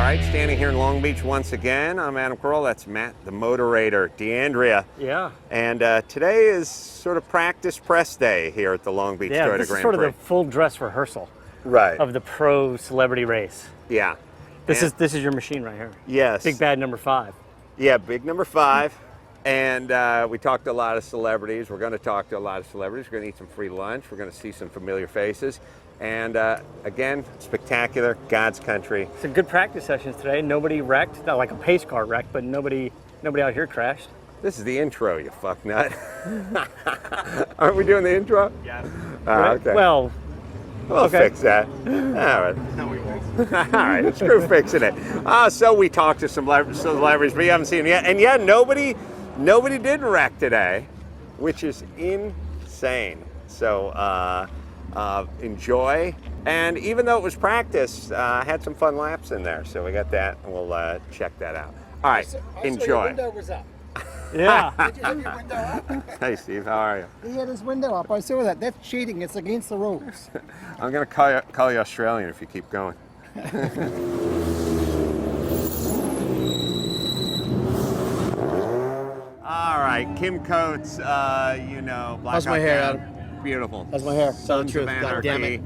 right, standing here in Long Beach once again. I'm Adam Carolla. That's Matt, the Motorator, DeAndrea. Yeah. And today is sort of practice press day here at the Long Beach Toyota Grand Prix. This is sort of the full dress rehearsal of the pro celebrity race. Yeah. This is your machine right here. Yes. Big bad number 5. Yeah, big number 5. And we talked to a lot of celebrities. We're going to talk to a lot of celebrities. We're going to eat some free lunch. We're going to see some familiar faces. And again, spectacular, God's country. Some good practice sessions today. Nobody wrecked, not like a pace car wrecked, but nobody out here crashed. This is the intro, you fucknut. Aren't we doing the intro? Yeah. Okay. Well, we'll fix that. All right. No, we won't. All right, screw fixing it. So we talked to some celebrities, but you haven't seen them yet. And yeah, nobody did wreck today, which is insane. So enjoy. And even though it was practice, I had some fun laps in there. So we got that, and we'll check that out. All right, enjoy. Your window was up. Yeah. Did you have your window up? Hey, Steve, how are you? He had his window up. I saw that. That's cheating. It's against the rules. I'm going to call you Australian if you keep going. All right, Kim Coates, Black How's my hair, Adam? Beautiful. How's my hair? Tell the Sons truth. of God damn Anarchy. it.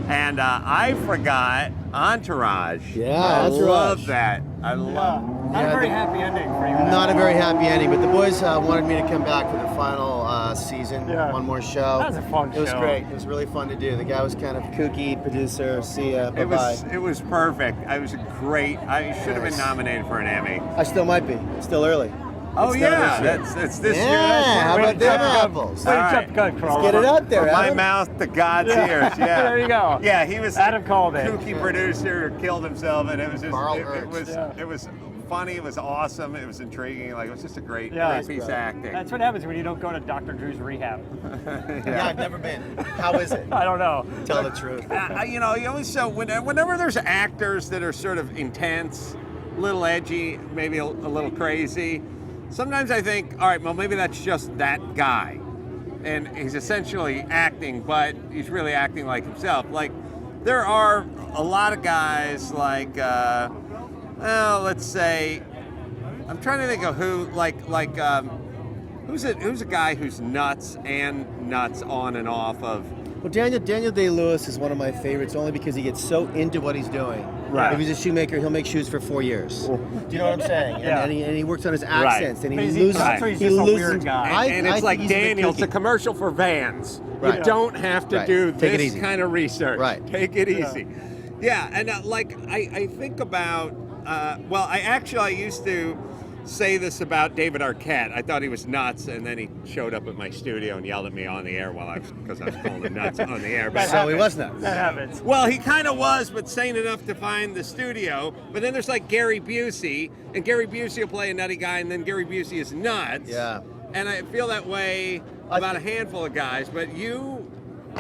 And I forgot Entourage. Yeah, I Entourage. love that. I love. Not a very happy ending for you. Not a very happy ending, but the boys wanted me to come back for the final season. Yeah. One more show. That was a fun show. It was great. It was really fun to do. The guy was kind of kooky, producer. See ya. Bye-bye. It was perfect. I was great. I should have been nominated for an Emmy. I still might be. It's still early. Oh It's still yeah, this year. it's this Yeah, year. how about them apples? Way to All jump right. gun, Carl. Get it out there, From my Adam. mouth to God's ears. Yeah. There you go. Yeah, he was Adam called it. kooky producer who killed himself, and it was just Carl it Ernst. was funny. It was awesome. It was intriguing. Like it was just a great Yeah. piece of acting. That's what happens when you don't go to Dr. Drew's rehab. Yeah, I've never been. How is it? I don't know. Tell the truth. You always whenever there's actors that are sort of intense, a little edgy, maybe a little crazy. Sometimes I think, all right, well, maybe that's just that guy. And he's essentially acting, but he's really acting like himself. Like, there are a lot of guys like, let's say, I'm trying to think of who, who's a guy who's nuts on and off of. Well, Daniel Day-Lewis is one of my favorites only because he gets so into what he's doing. Right. If he's a shoemaker, he'll make shoes for 4 years. Do you know what I'm saying? Yeah. And he works on his accents, and But he he's loses. also he's just a weird guy. And it's I like think he's a bit Daniel, it's a kooky. commercial for Vans. Right. You don't have to Right. do Take it this easy. kind of research. Right. Take it easy. Yeah, and I think about, I used to say this about David Arquette. I thought he was nuts, and then he showed up at my studio and yelled at me on the air because I was calling him nuts on the air. But So he was nuts. That happens. well, he kind of was, but sane enough to find the studio. But then there's like Gary Busey, and Gary Busey will play a nutty guy, and then Gary Busey is nuts. Yeah. And I feel that way about a handful of guys. But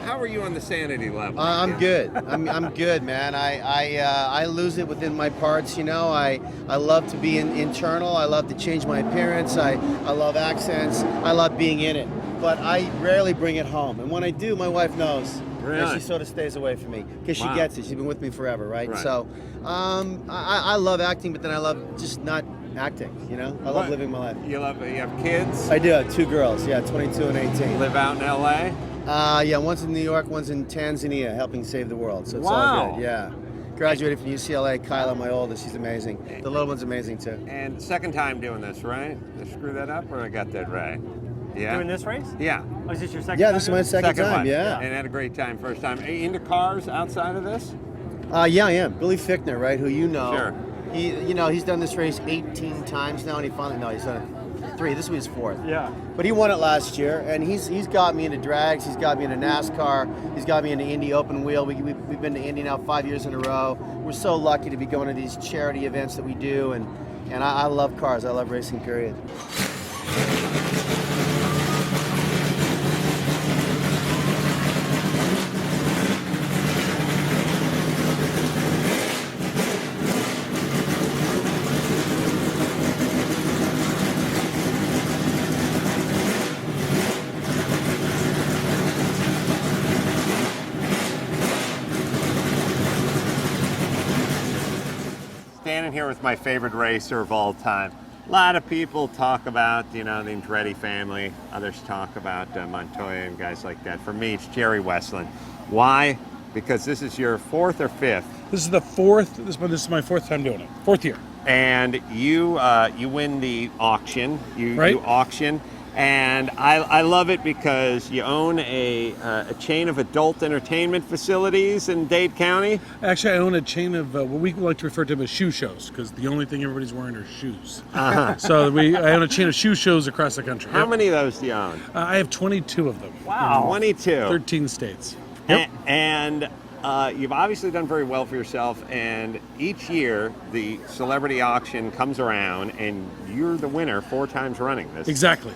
how are you on the sanity level? I'm good. I'm good, man. I lose it within my parts. I love to be internal. I love to change my appearance. I love accents. I love being in it. But I rarely bring it home. And when I do, my wife knows. Really? And she sort of stays away from me because she Wow. gets it. She's been with me forever, right? Right. So I love acting, but then I love just not acting. I love living my life. You have kids? I do have 2 girls. Yeah, 22 and 18. Live out in L.A.? Yeah, one's in New York, one's in Tanzania, helping save the world. So it's all Wow. good. Yeah. Graduated from UCLA. Kyla, my oldest, she's amazing. The little one's amazing too. And second time doing this, right? Did I screw that up, or I got that right? Yeah. Doing this race? Yeah. Oh, is this your second Yeah, time this is doing my it? second time. one. Yeah. And had a great time first time. Are you into cars outside of this? Yeah, I am. Billy Fichtner, right? Who you know? Sure. He's done this race 18 times now, and he's done it 3. This will be his 4th. Yeah. But he won it last year, and he's got me into drags. He's got me into NASCAR. He's got me into Indy Open Wheel. We've been to Indy now 5 years in a row. We're so lucky to be going to these charity events that we do, and I love cars. I love racing, period. here with my favorite racer of all time. A lot of people talk about, the Andretti family. Others talk about Montoya and guys like that. For me, it's Jerry Wessel. Why? Because this is your fourth or fifth. This is the fourth. This is my fourth time doing it. Fourth year. And you win the auction. You auction. And I love it because you own a chain of adult entertainment facilities in Dade County. Actually, I own a chain of what we like to refer to them as shoe shows, because the only thing everybody's wearing are shoes. So I own a chain of shoe shows across the country. How many of those do you own? I have 22 of them. Wow. 22. 13 states. Yep. And you've obviously done very well for yourself, and each year the celebrity auction comes around and you're the winner 4 times running this. Exactly.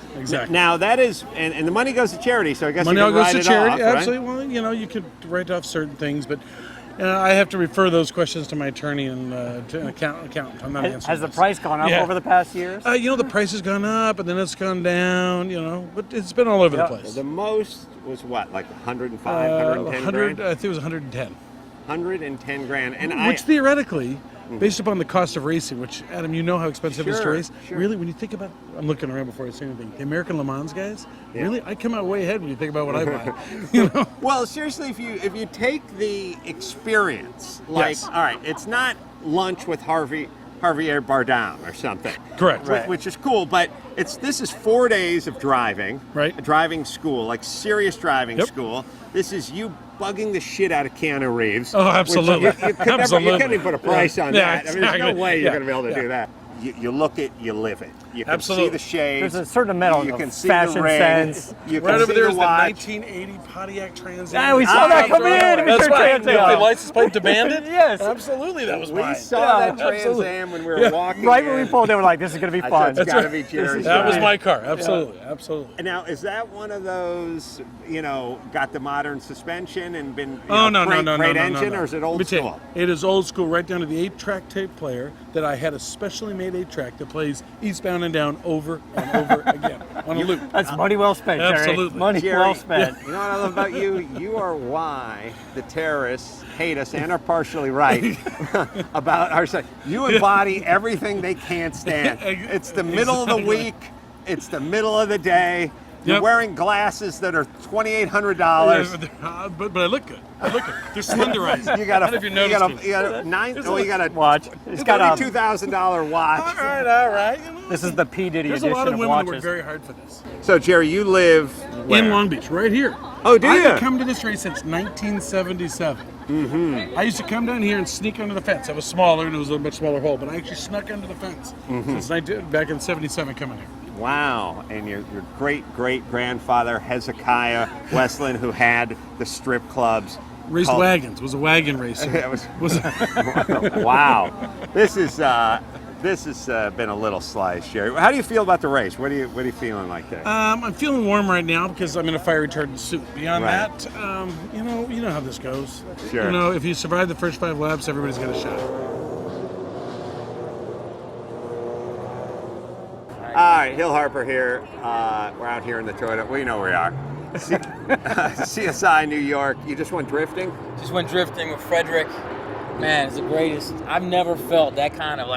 Now that is, and the money goes to charity, so I guess money you all can goes write to it charity. off, Absolutely. right? Well, you could write off certain things, but I have to refer those questions to my attorney and to an accountant. I'm not answering. Has the price gone up over the past years? The price has gone up, and then it's gone down. But it's been all over the place. The most was what, like 105, 110 grand? I think it was 110. 110 grand, and which theoretically, based upon the cost of racing, which Adam, you know how expensive it is to race. Sure. Really, when you think about, I'm looking around before I say anything. The American Le Mans guys, really, I come out way ahead when you think about what I buy. Well, seriously, if you take the experience, like, Yes. all right, it's not lunch with Javier Bardem or something. Correct. Which is cool, but this is 4 days of driving. Right. A driving school, like serious driving Yep. school. This is you bugging the shit out of Keanu Reeves. Oh, absolutely. You couldn't even put a price on that. Yeah, I mean, there's no exactly. way you're Yeah. going to be able to Yeah. do that. You look it, you live it. You can Absolutely. see the shades. There's a certain amount you of can see fashion the ring. sense. You can Right over see there the is the watch. 1980 Pontiac Trans Am. Yeah, we saw that coming in. That's Mr. right. Trans Am. The license plate to Bandit? Yes. Absolutely, that was We mine. saw that Trans absolutely. Am when we were walking Right when we in. pulled, they were like, "This is going to be I fun." said, it's got to be Jerry's. That was ride. my car. Absolutely. Absolutely. And now, is that one of those, got the modern suspension and been great engine, or is it Let old me tell you, school? it is old school, right down to the 8-track tape player that I had a specially made 8-track that plays eastbound and down over and over again on a loop. That's money well spent, Jerry. Absolutely. Money Jerry, well spent. You know what I love about you? You are why the terrorists hate us and are partially right about our side. You embody everything they can't stand. It's the middle of the week. It's the middle of the day. You're Yep. wearing glasses that are $2,800. But I look good. They're slenderized. You got I don't know if you noticed it. you got a Watch. It's got a. $22,000 watch. All right. This is the P Diddy There's a edition lot of of women who work watches. very hard for this. So Jerry, you live where? In Long Beach, right here. Oh, do you? I've come to this race since 1977. Mm-hmm. I used to come down here and sneak under the fence. I was smaller and it was a much smaller hole, but I actually snuck under the fence since back in '77 coming here. Wow, and your great-great-grandfather Hezekiah Wesleyan, who had the strip clubs. Raced wagons. Was a wagon racer. That was wow. This has been a little slice, Jerry. How do you feel about the race? What are you feeling like there? I'm feeling warm right now because I'm in a fire retardant suit. Beyond Right. that, you know how this goes. Sure. If you survive the first 5 laps, everybody's got a shot. All right, Hill Harper here. We're out here in the Toyota. Well, you know where we are. CSI New York. You just went drifting? Just went drifting with Frederick. Man, it's the greatest. I've never felt that kind of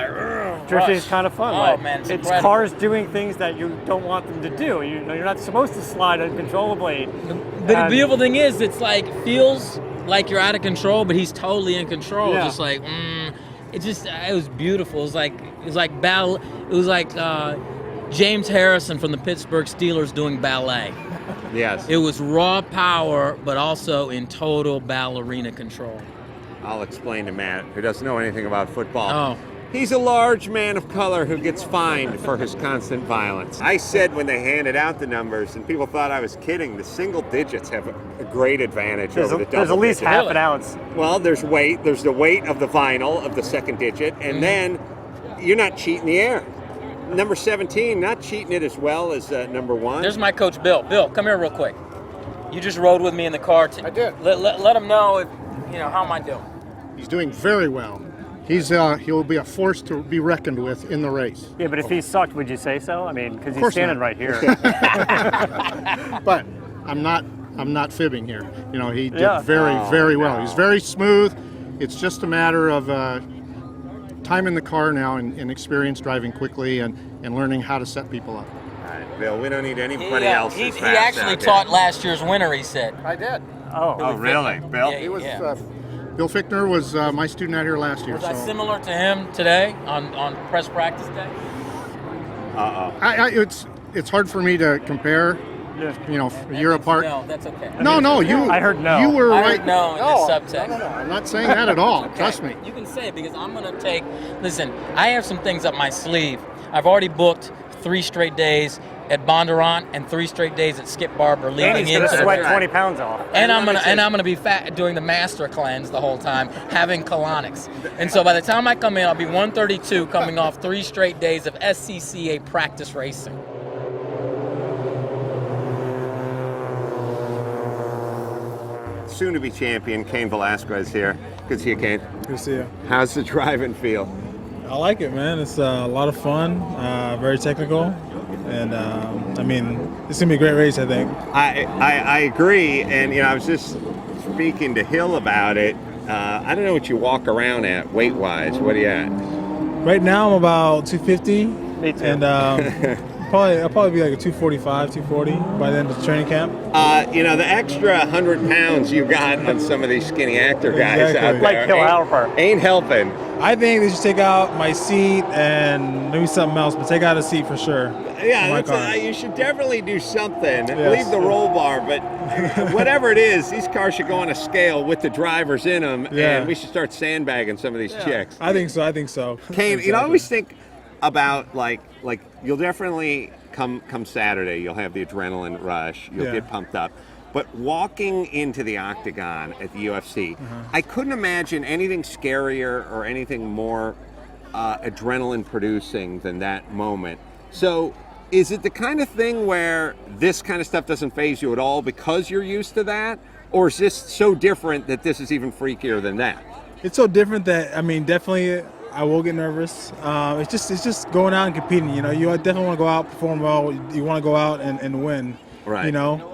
Drifting is rush. kind of fun. Oh, like, man, it's it's incredible. cars doing things that you don't want them to do. You're not supposed to slide uncontrollably. But the beautiful thing is, it's like feels like you're out of control, but he's totally in control. Yeah. Just like it was beautiful. It was like James Harrison from the Pittsburgh Steelers doing ballet. Yes. It was raw power, but also in total ballerina control. I'll explain to Matt, who doesn't know anything about football. Oh. He's a large man of color who gets fined for his constant violence. I said when they handed out the numbers, and people thought I was kidding, the single digits have a great advantage over the double There's at least digits. half an ounce. Well, there's weight. There's the weight of the vinyl of the second digit, and then you're not cheating the air. Number 17, not cheating it as well as number 1. There's my coach, Bill. Bill, come here real quick. You just rode with me in the car. I did. Let him know if how am I doing. He's doing very well. He'll be a force to be reckoned with in the race. Yeah, but if he sucked, would you say so? I mean, because he's course standing not. right here. But I'm not fibbing here. He did Yeah. very well. He's very smooth. It's just a matter of time in the car now and experience driving quickly and learning how to set people up. All right, Bill, we don't need anybody else. He actually taught last year's winner, he said. I did. Oh, really? Bill? Yeah, He was. Bill Fichtner was my student out here last year. Was I so similar to him today on press practice day? it's hard for me to compare. You know, a year apart. No, that's okay. No, you. I heard no. You were I right. heard no in the subtext. No, I'm not saying that at all. Trust me. You can say it because I'm going to take. Listen, I have some things up my sleeve. I've already booked 3 straight days at Bondurant and 3 straight days at Skip Barber And leading he's gonna into sweat the 20 pounds off. and I'm gonna be fat doing the master cleanse the whole time, having colonics. And so by the time I come in, I'll be 132, coming off 3 straight days of SCCA practice racing. Soon-to-be champion Cain Velasquez here. Good to see you, Cain. Good to see you. How's the driving feel? I like it, man. It's a lot of fun, very technical, and I mean, it's gonna be a great race, I think. I agree, and I was just speaking to Hill about it. I don't know what you walk around at weight-wise. What are you at? Right now, I'm about 250. Me too. And I'll probably be like a 245, 240 by the end of the training camp. The extra 100 pounds you got on some of these skinny actor guys Exactly. out there Like Hill Harper. ain't helping. I think they should take out my seat and maybe something else, but take out a seat for sure. Yeah, my that's car. you should definitely do something. Yes. Leave the roll bar, but whatever it is, these cars should go on a scale with the drivers in them, Yeah. and we should start sandbagging some of these chicks. I think so. Kane, Exactly. I always think about like you'll definitely come Saturday, you'll have the adrenaline rush, you'll get pumped up. But walking into the octagon at the UFC, I couldn't imagine anything scarier or anything more adrenaline producing than that moment. So is it the kind of thing where this kind of stuff doesn't faze you at all because you're used to that? Or is this so different that this is even freakier than that? It's so different that, I mean, definitely I will get nervous. It's just going out and competing. You definitely want to go out, perform well. You want to go out and win. Right.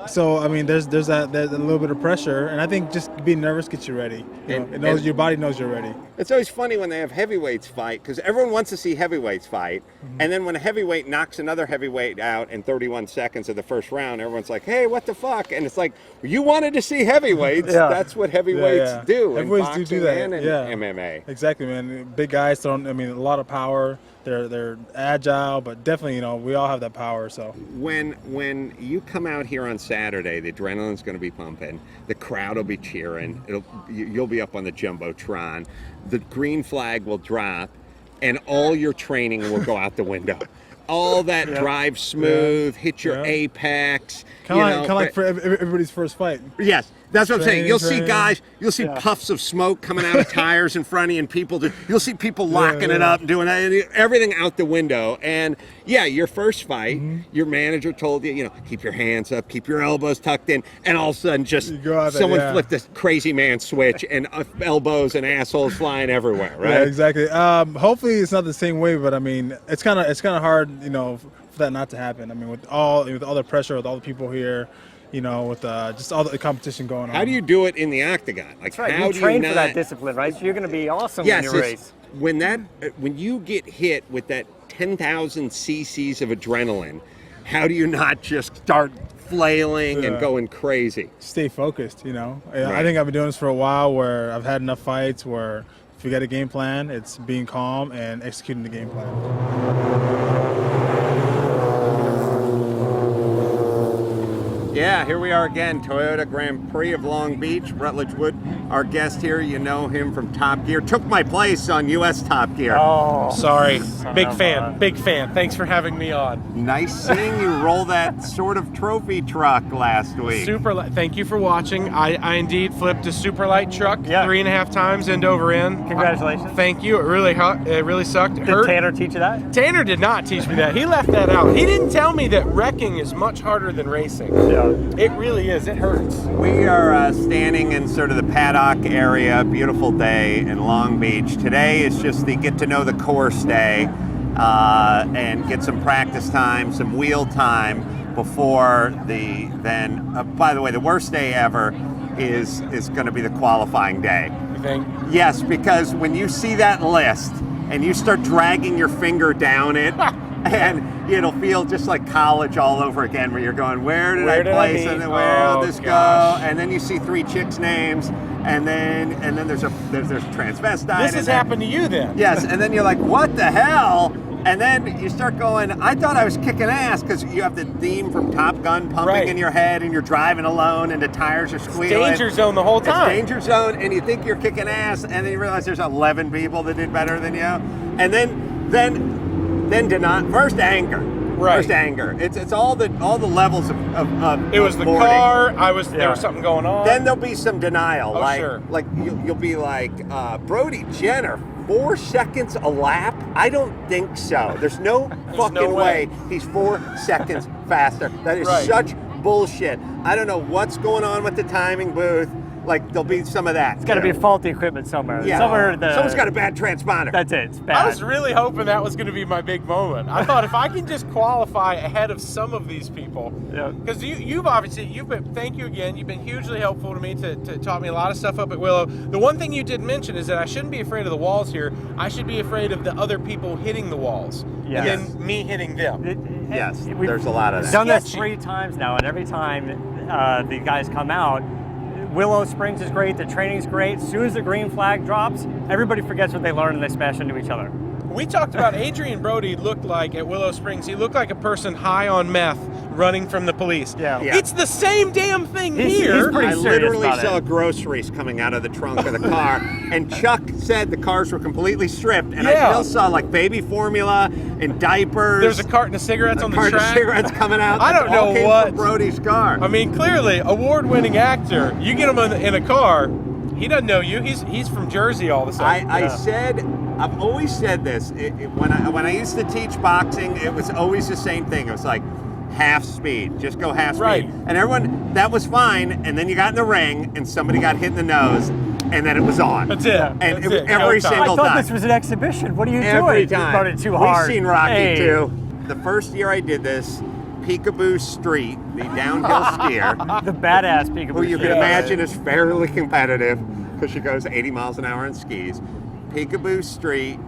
So I mean, there's a little bit of pressure, and I think just being nervous gets you ready. Your body knows you're ready. It's always funny when they have heavyweights fight because everyone wants to see heavyweights fight, and then when a heavyweight knocks another heavyweight out in 31 seconds of the first round, everyone's like, "Hey, what the fuck?" And it's like, you wanted to see heavyweights. Yeah. That's what heavyweights do. Heavyweights in boxing do that. and in MMA. Exactly, man. Big guys a lot of power. They're agile, but definitely, we all have that power. So When you come out here on Saturday, the adrenaline's going to be pumping. The crowd will be cheering. You'll be up on the jumbotron. The green flag will drop, and all your training will go out the window. All that drive smooth, hit your apex. kind of like for everybody's first fight. Yes, that's what I'm saying. You'll see Training. guys, you'll see puffs of smoke coming out of tires in front of you, and you'll see people locking it up and doing that, and everything out the window. And yeah, your first fight, your manager told you, keep your hands up, keep your elbows tucked in, and all of a sudden someone flipped this crazy man switch, and elbows and assholes flying everywhere, right? Yeah, exactly. Hopefully it's not the same way, but I mean, it's kind of hard, for that not to happen. I mean, with all the pressure, with all the people here, with just all the competition going on. How do you do it in the octagon? Like, That's right. how You do train you for not, that discipline, right? So you're going to be awesome Yes, in your race. when you get hit with that 10,000 cc's of adrenaline, how do you not just start flailing and going crazy? Stay focused, I think I've been doing this for a while where I've had enough fights where if you get a game plan, it's being calm and executing the game plan. Yeah, here we are again, Toyota Grand Prix of Long Beach. Rutledge Wood, our guest here, you know him from Top Gear. Took my place on US Top Gear. Oh, Sorry. Big of fan. Big fan. Thanks for having me on. Nice seeing you roll that sort of trophy truck last week. Thank you for watching. I indeed flipped a super light truck 3.5 times end over end. Congratulations. Thank you. It really sucked. It Did hurt. Tanner teach you that? Tanner did not teach me that. He left that out. He didn't tell me that wrecking is much harder than racing. Yeah. It really is. It hurts. We are standing in sort of the paddock area, beautiful day in Long Beach. Today is just the get to know the course day and get some practice time, some wheel time before by the way, the worst day ever is going to be the qualifying day. You think? Yes, because when you see that list and you start dragging your finger down it, and it'll feel just like college all over again, where you're going, where did I place it, and where will this go? And then you see 3 chicks' names, and then there's transvestite. This has happened to you then? Yes, and then you're like, what the hell? And then you start going, I thought I was kicking ass, because you have the theme from Top Gun pumping in your head, and you're driving alone, and the tires are squealing. It's danger zone the whole time. It's danger zone, and you think you're kicking ass, and then you realize there's 11 people that did better than you. And then first anger. Right. First anger. It's all the levels of it was the mourning. car. There was something going on. Then there'll be some denial. Oh, like, sure. Like you'll be like, Brody Jenner, 4 seconds a lap? I don't think so. There's no fucking no way. He's 4 seconds faster. That is such bullshit. I don't know what's going on with the timing booth. Like, there'll be some of that. It's got to be faulty equipment somewhere. Yeah. Somewhere Someone's got a bad transponder. That's it. It's bad. I was really hoping that was going to be my big moment. I thought if I can just qualify ahead of some of these people, because thank you again. You've been hugely helpful to me to taught me a lot of stuff up at Willow. The one thing you did mention is that I shouldn't be afraid of the walls here. I should be afraid of the other people hitting the walls than me hitting them. Yes, there's a lot of that. We've done this 3 times now, and every time the guys come out, Willow Springs is great, the training's great. As soon as the green flag drops, everybody forgets what they learned and they smash into each other. We talked about Adrian Brody looked like at Willow Springs, he looked like a person high on meth running from the police. Yeah. It's the same damn thing here. He's pretty I serious literally about saw it. groceries coming out of the trunk of the car, and Chuck said the cars were completely stripped, and I still saw like baby formula and diapers. There's a carton of cigarettes on the track. Carton of cigarettes coming out. I don't know came what. from Brody's car. I mean, clearly, award-winning actor. You get him in a car, he doesn't know you. He's from Jersey all of a sudden. I've always said this. When I used to teach boxing, it was always the same thing. It was like half speed, just go half speed. Right. And everyone, that was fine. And then you got in the ring, and somebody got hit in the nose, and then it was on. That's it. And That's it was it. every Go time. single I thought time. this was an exhibition. What are you Every doing? time. You rode it too hard. We've seen Rocky Hey. too. The first year I did this, Peekaboo Street, the downhill skier, The badass Peekaboo. who you can Street. imagine is fairly competitive because she goes 80 miles an hour on skis. Peekaboo Street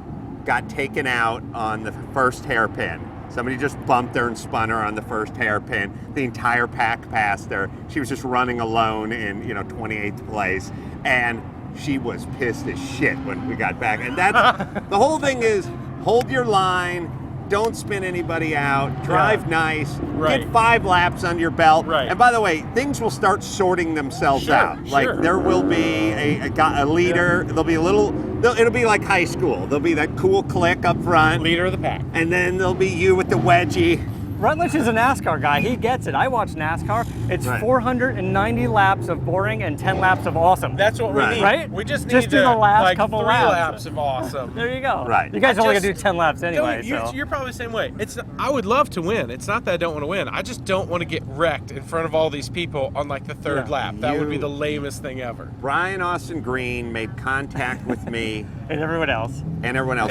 got taken out on the first hairpin. Somebody just bumped her and spun her on the first hairpin. The entire pack passed her. She was just running alone in 28th place, and she was pissed as shit when we got back. And that's the whole thing is hold your line. Don't spin anybody out. Drive nice. Right. Get 5 laps under your belt. Right. And by the way, things will start sorting themselves out. Like sure. there will be a leader. There'll be it'll be like high school. There'll be that cool clique up front. Leader of the pack. And then there'll be you with the wedgie. Rutledge is a NASCAR guy. He gets it. I watch NASCAR. It's 490 laps of boring and 10 laps of awesome. That's what we need. Right? We just need Just do the last couple 3 laps. laps of awesome. There you go. Right. You guys only Just- gonna do 10 laps anyway. You're probably the same way. I would love to win. It's not that I don't want to win. I just don't want to get wrecked in front of all these people on like the 3rd lap. That would be the lamest thing ever. Brian Austin Green made contact with me And everyone else.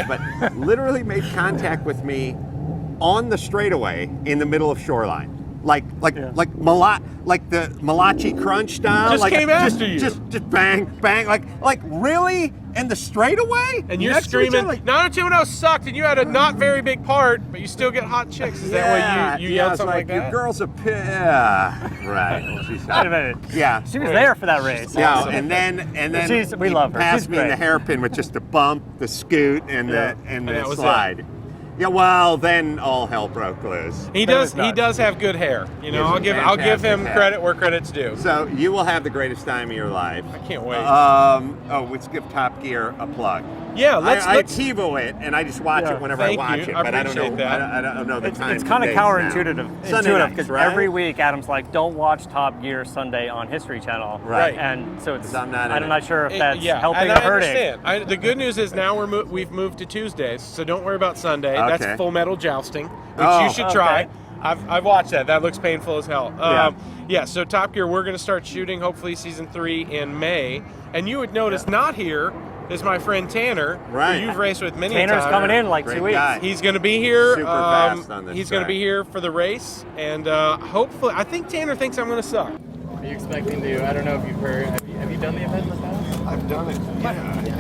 but literally made contact with me on the straightaway in the middle of Shoreline. Like the Malachi Crunch style. Just came after you. Just bang, bang. Like really? In the straightaway? And you're Next to each screaming, other? 90210 sucked, and you had a not very big part, but you still get hot chicks. Is that why you yelled something like that? Your girl's a right. Well, she's Wait a minute. Yeah. She was there for that race. Yeah, and then we love her. Passed She's me in the great. hairpin with just the bump, the scoot, and that the was slide. Yeah, well, then all hell broke loose. He does have good hair. He has I'll give fantastic him hair. credit where credit's due. So you will have the greatest time of your life. I can't wait. Let's give Top Gear a plug. Yeah, I TiVo it, and I just watch it whenever Thank I watch you. it, I but I don't know. appreciate that. I don't know the time. It's kind of counterintuitive Sunday nights, because right? every week Adam's like, "Don't watch Top Gear Sunday on History Channel." Right. And so it's. I'm not in I'm it. not sure if that's helping and or I hurting. understand. The good news is now we've moved to Tuesdays, so don't worry about Sunday. Okay. That's Full Metal Jousting, which Oh. you should try. Okay. I've watched that. That looks painful as hell. So Top Gear, we're going to start shooting hopefully season 3 in May, and you would notice not here is my friend Tanner, Right. who you've raced with many Tanner's times. coming in like Great 2 weeks. guy. He's going to be here. Super fast on this he's going to be track. here for the race, and hopefully, I think Tanner thinks I'm going to suck. Are you expecting to? I don't know if you've heard. Have you done the event in the past? I've done it. Yeah, I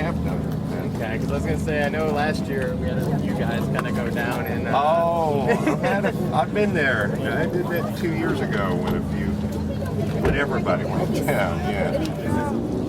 have done it. And Okay, because I was gonna say I know last year we had you guys kind of go down and. I've been there. I did that 2 years ago when everybody went down. Yeah.